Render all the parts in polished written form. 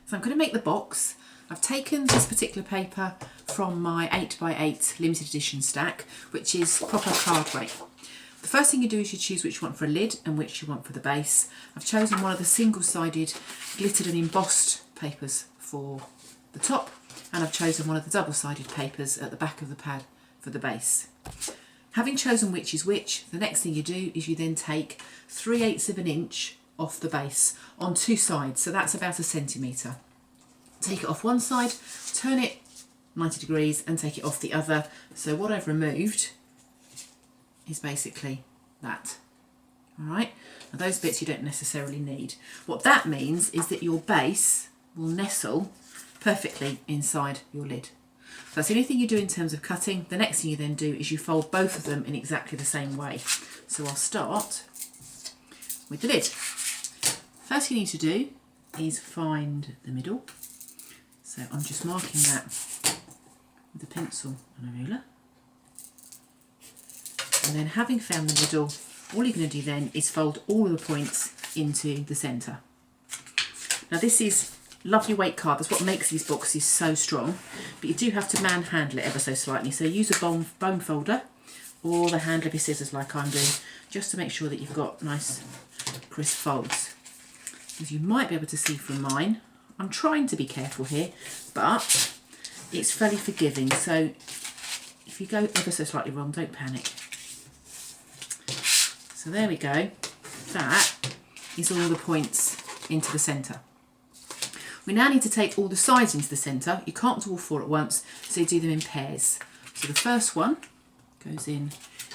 So I'm going to make the box. I've taken this particular paper from my 8x8 limited edition stack, which is proper card weight. The first thing you do is you choose which you want for a lid and which you want for the base. I've chosen one of the single-sided glittered and embossed papers for the top, and I've chosen one of the double-sided papers at the back of the pad for the base. Having chosen which is which, the next thing you do is you then take 3/8 of an inch off the base on two sides, so that's about 1 centimetre. Take it off one side, turn it 90 degrees and take it off the other. So what I've removed is basically that. Alright, now those bits you don't necessarily need. What that means is that your base will nestle perfectly inside your lid. So that's the only thing you do in terms of cutting. The next thing you then do is you fold both of them in exactly the same way. So I'll start with the lid. First you need to do is find the middle. So I'm just marking that with a pencil and a ruler. And then having found the middle, all you're going to do then is fold all of the points into the centre. Now this is lovely weight card, that's what makes these boxes so strong, but you do have to manhandle it ever so slightly. So use a bone folder or the handle of your scissors like I'm doing, just to make sure that you've got nice crisp folds. As you might be able to see from mine, I'm trying to be careful here, but it's fairly forgiving, so if you go ever so slightly wrong, don't panic. So there we go, that is all the points into the centre. We now need to take all the sides into the centre. You can't do all four at once, so you do them in pairs. So the first one goes in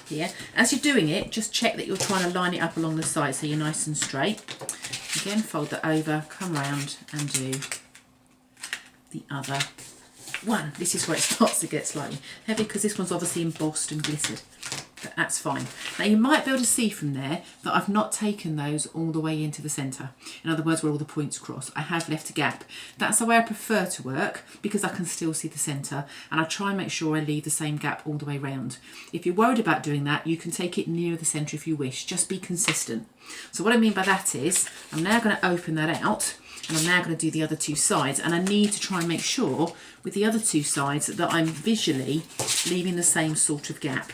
here. As you're doing it, just check that you're trying to line it up along the side so you're nice and straight. Again, fold that over, come round and do the other one. This is where it starts to get slightly heavy because this one's obviously embossed and glittered, but that's fine. Now you might be able to see from there that I've not taken those all the way into the centre. In other words, where all the points cross. I have left a gap. That's the way I prefer to work because I can still see the centre, and I try and make sure I leave the same gap all the way round. If you're worried about doing that, you can take it nearer the centre if you wish. Just be consistent. So what I mean by that is I'm now going to open that out, and I'm now going to do the other two sides, and I need to try and make sure with the other two sides that I'm visually leaving the same sort of gap.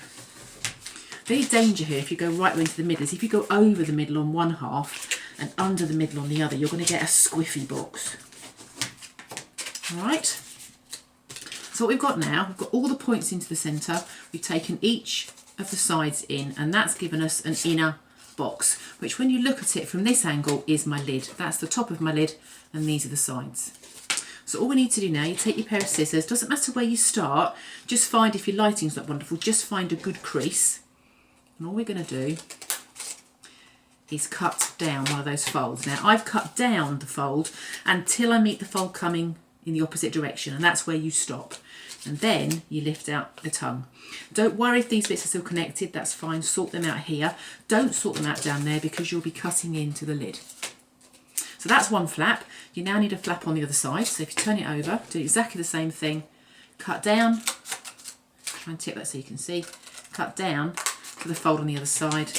The only danger here if you go right into the middle is if you go over the middle on one half and under the middle on the other, you're going to get a squiffy box. Alright, so what we've got now, we've got all the points into the centre, we've taken each of the sides in, and that's given us an inner box, which when you look at it from this angle is my lid. That's the top of my lid and these are the sides. So all we need to do now, you take your pair of scissors, doesn't matter where you start, just find, if your lighting's not wonderful, just find a good crease, and all we're going to do is cut down one of those folds. Now I've cut down the fold until I meet the fold coming in the opposite direction, and that's where you stop, and then you lift out the tongue. Don't worry if these bits are still connected, that's fine, sort them out here. Don't sort them out down there because you'll be cutting into the lid. So that's one flap. You now need a flap on the other side, so if you turn it over, do exactly the same thing. Cut down, try and tip that so you can see, cut down to the fold on the other side,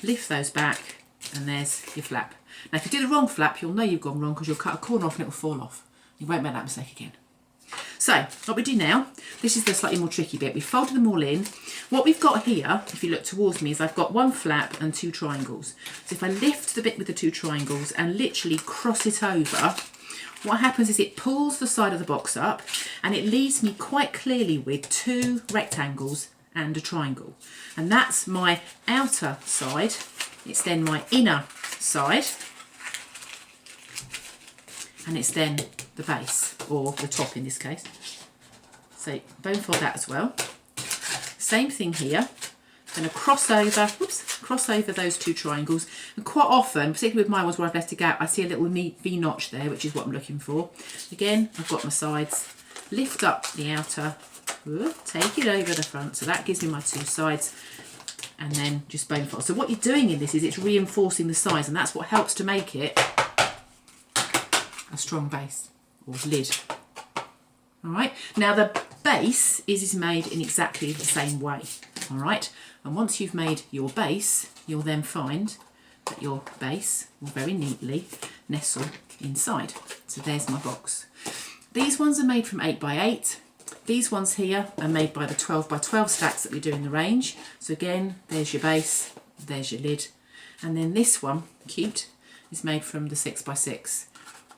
lift those back, and there's your flap. Now if you do the wrong flap, you'll know you've gone wrong because you'll cut a corner off and it will fall off. You won't make that mistake again. So what we do now, this is the slightly more tricky bit. We've folded them all in. What we've got here, if you look towards me, is I've got one flap and two triangles. So if I lift the bit with the two triangles and literally cross it over, what happens is it pulls the side of the box up and it leaves me quite clearly with two rectangles and a triangle. And that's my outer side. It's then my inner side. And it's then the base, or the top in this case. So bone fold that as well. Same thing here. Going to cross over those two triangles. And quite often, particularly with my ones where I've left a gap, I see a little V notch there, which is what I'm looking for. Again, I've got my sides. Lift up the outer, take it over the front. So that gives me my two sides. And then just bone fold. So what you're doing in this is it's reinforcing the sides, and that's what helps to make it a strong base or lid. All right, now the base is made in exactly the same way. All right, and once you've made your base, you'll then find that your base will very neatly nestle inside. So there's my box. These ones are made from 8x8. These ones here are made by the 12x12 stacks that we do in the range. So again, there's your base, there's your lid. And then this one, cute, is made from the 6x6.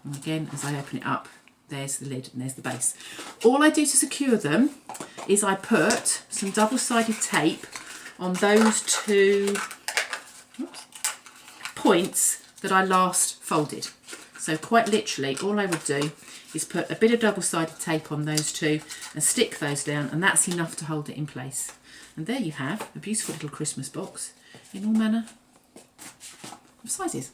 And again, as I open it up, there's the lid and there's the base. All I do to secure them is I put some double-sided tape on those two points that I last folded. So quite literally, all I would do is put a bit of double-sided tape on those two and stick those down, and that's enough to hold it in place. And there you have a beautiful little Christmas box in all manner of sizes.